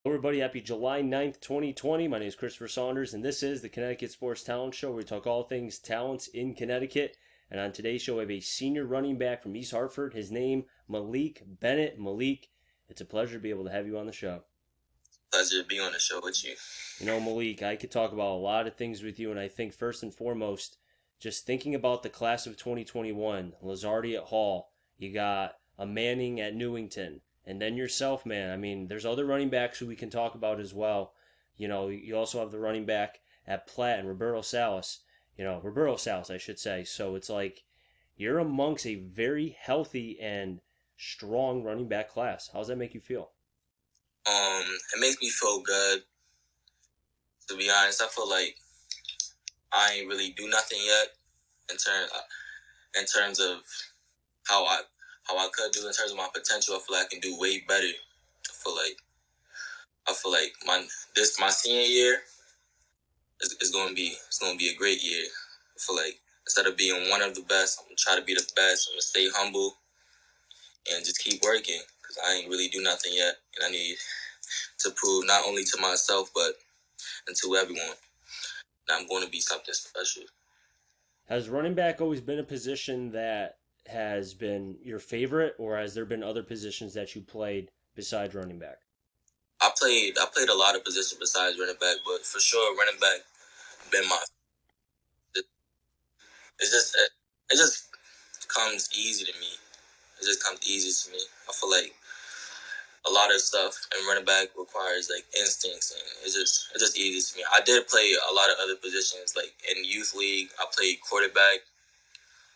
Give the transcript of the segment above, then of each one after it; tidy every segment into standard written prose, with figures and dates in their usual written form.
Hello, everybody. Happy July 9th, 2020. My name is Christopher Saunders, and this is the Connecticut Sports Talent Show, where we talk all things talents in Connecticut. And on today's show, we have a senior running back from East Hartford. His name, Malik Bennett. Malik, it's a pleasure to be able to have you on the show. Pleasure to be on the show with you. Malik, I could talk about a lot of things with you, and I think first and foremost, just thinking about the class of 2021, Lazardi at Hall, you got a Manning at Newington, and then yourself, man. I mean, there's other running backs who we can talk about as well. You also have the running back at Platt and Roberto Salas. Roberto Salas, I should say. So it's like you're amongst a very healthy and strong running back class. How does that make you feel? It makes me feel good. To be honest, I feel like I ain't really do nothing yet in terms of how I could do in terms of my potential. I feel like I can do way better. I feel like my senior year is gonna be a great year. I feel like instead of being one of the best, I'm gonna try to be the best. I'm gonna stay humble and just keep working because I ain't really do nothing yet, and I need to prove not only to myself but and to everyone that I'm going to be something special. Has running back always been a position that has been your favorite, or has there been other positions that you played besides running back? I played a lot of positions besides running back, but for sure running back been my. It just comes easy to me. It just comes easy to me. I feel like a lot of stuff in running back requires like instincts, and it's just easy to me. I did play a lot of other positions, like in youth league. I played quarterback.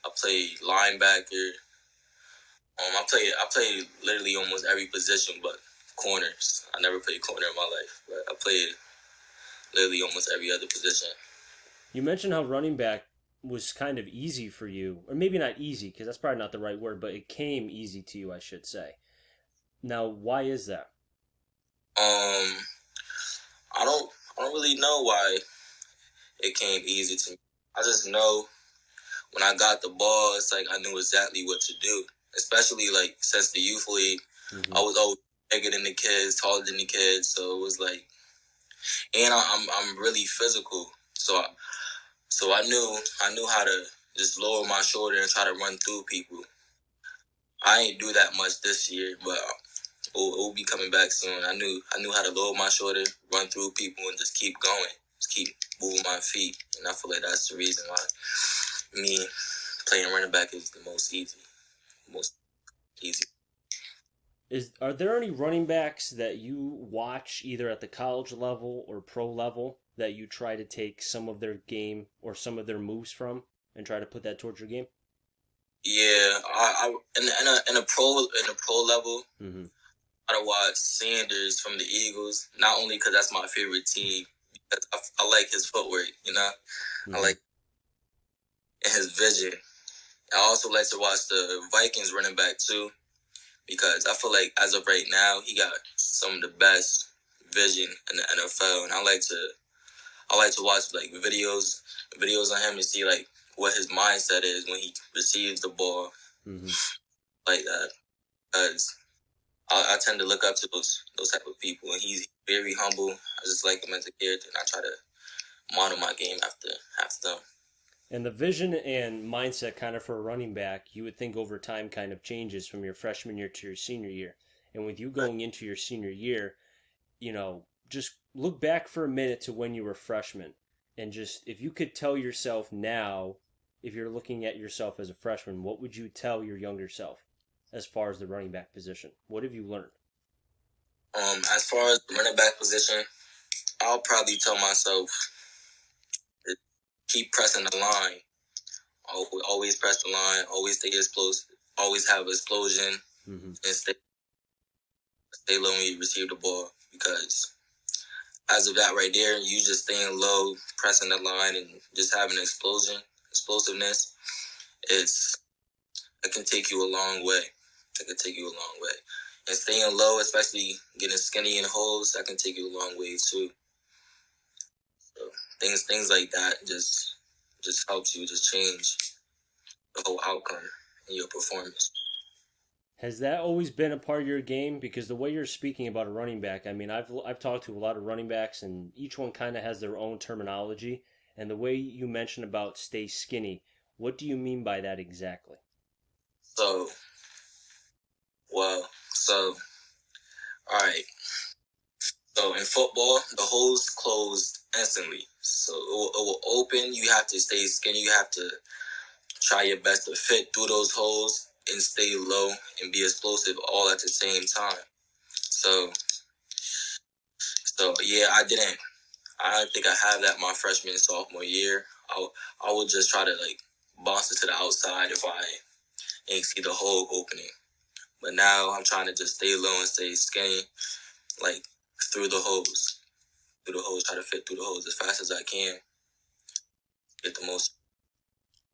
I played linebacker. I played literally almost every position, but corners. I never played corner in my life, but I played literally almost every other position. You mentioned how running back was kind of easy for you, or maybe not easy, because that's probably not the right word, but it came easy to you, I should say. Now, why is that? Um, I don't really know why it came easy to me. I just know when I got the ball, it's like I knew exactly what to do. Especially like since the youth league, Mm-hmm. I was always bigger than the kids, taller than the kids, so it was like, and I'm really physical, so I knew how to just lower my shoulder and try to run through people. I ain't do that much this year, but it will be coming back soon. I knew how to lower my shoulder, run through people, and just keep going, just keep moving my feet. And I feel like that's the reason why me playing running back is the most easy. Are there any running backs that you watch either at the college level or pro level that you try to take some of their game or some of their moves from and try to put that towards your game? Yeah, I in a pro level, Mm-hmm. I watch Sanders from the Eagles. Not only because that's my favorite team, because I like his footwork. I Mm-hmm. like his vision. I also like to watch the Vikings running back too, because I feel like as of right now, he got some of the best vision in the NFL, and I like to watch like videos on him to see like what his mindset is when he receives the ball Mm-hmm. like that. Because I tend to look up to those type of people, and he's very humble. I just like him as a character, and I try to model my game after them. And the vision and mindset kind of for a running back, you would think over time kind of changes from your freshman year to your senior year. And with you going into your senior year, just look back for a minute to when you were freshman and just if you could tell yourself now, if you're looking at yourself as a freshman, what would you tell your younger self as far as the running back position? What have you learned? As far as the running back position, I'll probably tell myself to keep pressing the line. Always press the line. Always stay explosive. Always have explosion Mm-hmm. and stay low when you receive the ball, because as of that right there, you just staying low, pressing the line, and just having explosiveness. It's it can take you a long way. It can take you a long way. And staying low, especially getting skinny in holes, that can take you a long way too. So things like that just helps you just change the whole outcome in your performance. Has that always been a part of your game? Because the way you're speaking about a running back, I mean, I've talked to a lot of running backs, and each one kind of has their own terminology. And the way you mentioned about stay skinny, what do you mean by that exactly? So, well, so, all right. So in football, the holes close instantly. So it will open. You have to stay skinny. You have to try your best to fit through those holes and stay low and be explosive all at the same time. So, so yeah, I didn't. I don't think I have that my freshman and sophomore year. I would just try to like bounce it to the outside if I ain't see the hole opening. But now I'm trying to just stay low and stay skinny, like through the holes, try to fit through the holes as fast as I can, get the most.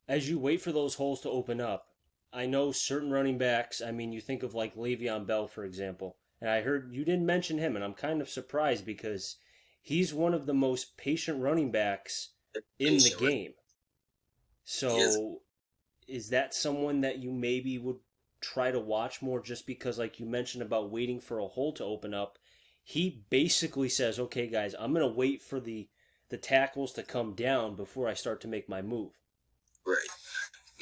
As you wait for those holes to open up, I know certain running backs, I mean, you think of like Le'Veon Bell, for example, and I heard you didn't mention him, and I'm kind of surprised because he's one of the most patient running backs in the Patient, right? game. He is. So, is that someone that you maybe would try to watch more just because, like you mentioned about waiting for a hole to open up? He basically says, okay, guys, I'm going to wait for the tackles to come down before I start to make my move. Right.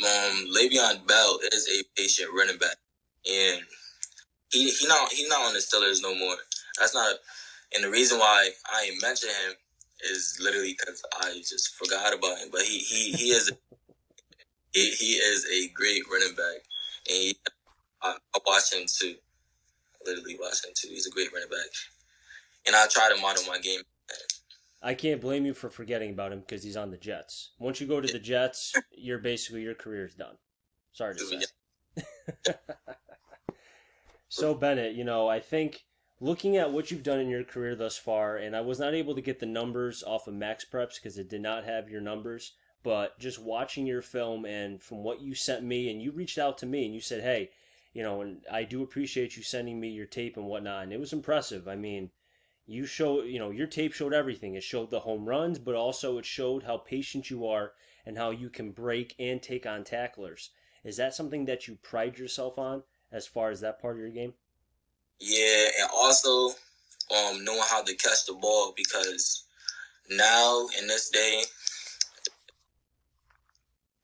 Le'Veon Bell is a patient running back, and he not on the Steelers no more. That's not, and the reason why I ain't mention him is literally because I just forgot about him. But he is a great running back, and I watch him too. Literally watch him too. He's a great running back, and I try to model my game. I can't blame you for forgetting about him because he's on the Jets. Once you go to the Jets, your career's done. Sorry to say. So Bennett, I think looking at what you've done in your career thus far, and I was not able to get the numbers off of Max Preps because it did not have your numbers, but just watching your film and from what you sent me, and you reached out to me and you said, hey, and I do appreciate you sending me your tape and whatnot, and it was impressive. I mean, your tape showed everything. It showed the home runs, but also it showed how patient you are and how you can break and take on tacklers. Is that something that you pride yourself on as far as that part of your game? Yeah, and also knowing how to catch the ball because now in this day,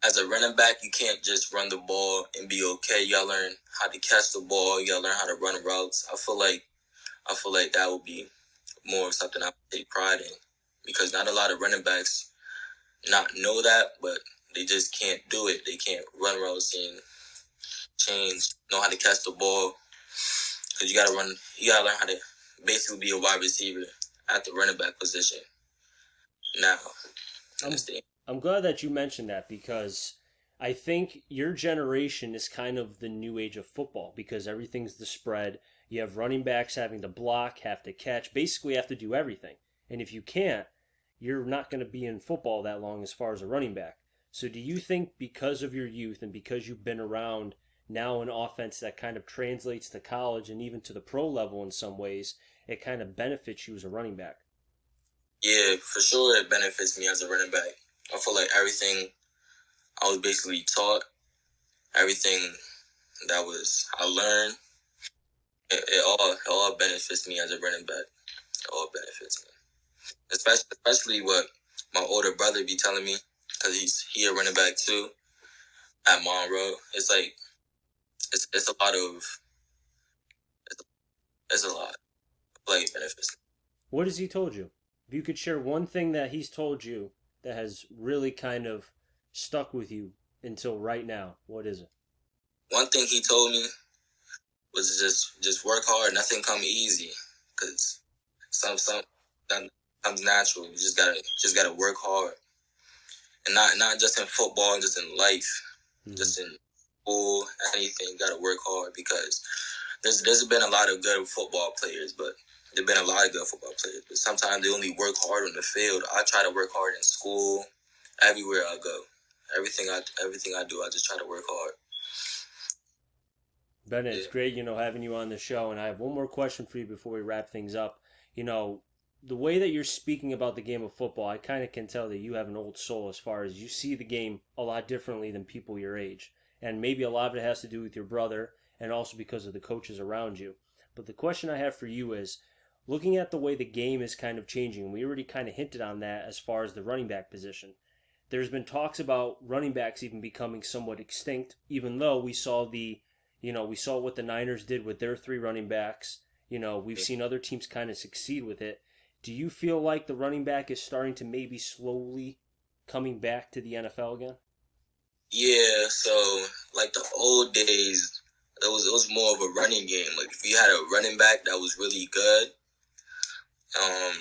as a running back, you can't just run the ball and be okay. You gotta learn how to catch the ball. You gotta learn how to run routes. I feel like that would be more of something I would take pride in because not a lot of running backs not know that, but they just can't do it. They can't run routes and know how to catch the ball because you gotta learn how to basically be a wide receiver at the running back position now. I'm I'm glad that you mentioned that because I think your generation is kind of the new age of football because everything's the spread. You have running backs having to block, have to catch, basically have to do everything. And if you can't, you're not going to be in football that long as far as a running back. So do you think because of your youth and because you've been around now an offense that kind of translates to college and even to the pro level in some ways, it kind of benefits you as a running back? Yeah, for sure it benefits me as a running back. I feel like everything I was basically taught, everything that was I learned, it all benefits me as a running back. It all benefits me, especially what my older brother be telling me because he a running back too at Monroe. It's like it's a lot of it's a lot. I feel like it benefits me. What has he told you? If you could share one thing that he's told you that has really kind of stuck with you until right now, what is it? One thing he told me was just work hard. Nothing come easy because some that comes natural. You just gotta work hard, and not just in football, just in life, Mm-hmm. just in school, anything. You gotta work hard because there's been a lot of good football players, but there've been a lot of good football players. But sometimes they only work hard on the field. I try to work hard in school, everywhere I go. Everything I do, I just try to work hard. Bennett, it's Yeah. great, having you on the show. And I have one more question for you before we wrap things up. The way that you're speaking about the game of football, I kind of can tell that you have an old soul as far as you see the game a lot differently than people your age. And maybe a lot of it has to do with your brother, and also because of the coaches around you. But the question I have for you is, looking at the way the game is kind of changing, we already kind of hinted on that as far as the running back position. There's been talks about running backs even becoming somewhat extinct, even though we saw what the Niners did with their three running backs. We've seen other teams kind of succeed with it. Do you feel like the running back is starting to maybe slowly coming back to the NFL again? Yeah, so like the old days, it was more of a running game. Like if you had a running back that was really good, um,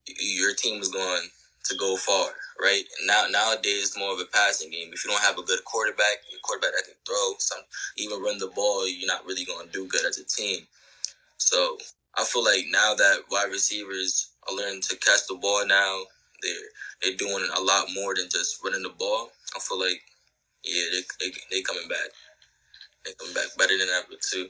your team was going to go far, right? Nowadays it's more of a passing game. If you don't have a good quarterback, a quarterback that can throw, even run the ball, you're not really going to do good as a team. So I feel like now that wide receivers are learning to catch the ball now, they're doing a lot more than just running the ball. I feel like they coming back. They coming back better than ever too.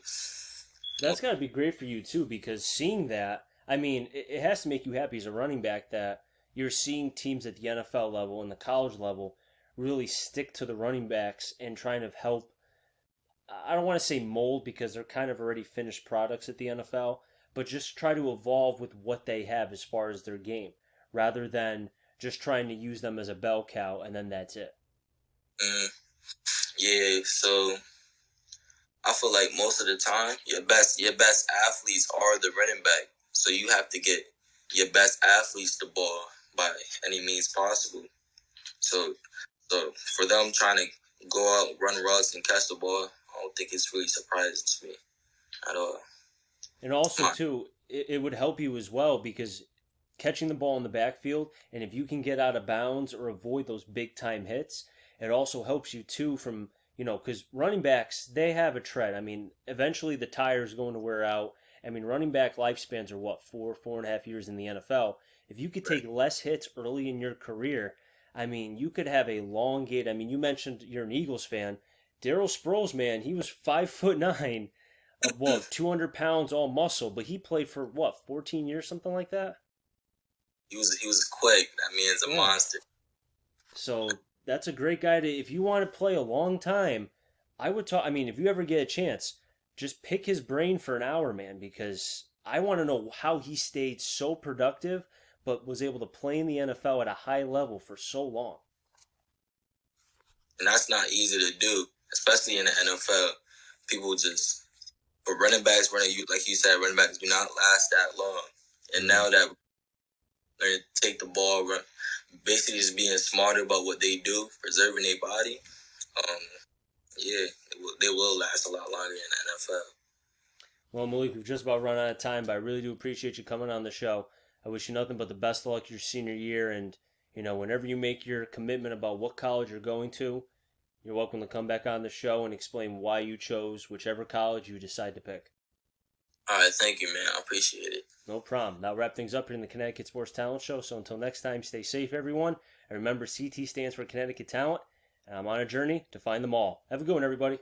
That's got to be great for you too, because seeing that, I mean, it has to make you happy as a running back that you're seeing teams at the NFL level and the college level really stick to the running backs and trying to help. I don't want to say mold because they're kind of already finished products at the NFL, but just try to evolve with what they have as far as their game, rather than just trying to use them as a bell cow and then that's it. Mm, yeah, so I feel like most of the time your best athletes are the running back. So you have to get your best athletes the ball by any means possible. So for them trying to go out, run routes, and catch the ball, I don't think it's really surprising to me at all. And also, too, it would help you as well because catching the ball in the backfield, and if you can get out of bounds or avoid those big time hits, it also helps you, too, from, because running backs, they have a tread. I mean, eventually the tire's going to wear out. I mean, running back lifespans are what, 4.5 years in the NFL. If you could take less hits early in your career, I mean, you could have a long gait. I mean, you mentioned you're an Eagles fan. Darryl Sproles, man, he was 5'9", 200 pounds, all muscle, but he played for what, 14 years, something like that. He was quick. That man's a monster. So that's a great guy to. If you want to play a long time, I would talk. I mean, if you ever get a chance, just pick his brain for an hour, man, because I want to know how he stayed so productive, but was able to play in the NFL at a high level for so long. And that's not easy to do, especially in the NFL. People just, for running backs, like you said, running backs do not last that long. And now that they're take the ball, basically just being smarter about what they do, preserving their body, they will last a lot longer in the NFL. Well, Malik, we've just about run out of time, but I really do appreciate you coming on the show. I wish you nothing but the best of luck your senior year, and whenever you make your commitment about what college you're going to, you're welcome to come back on the show and explain why you chose whichever college you decide to pick. All right, thank you, man. I appreciate it. No problem. That'll wrap things up here in the Connecticut Sports Talent Show. So until next time, stay safe, everyone. And remember, CT stands for Connecticut Talent, and I'm on a journey to find them all. Have a good one, everybody.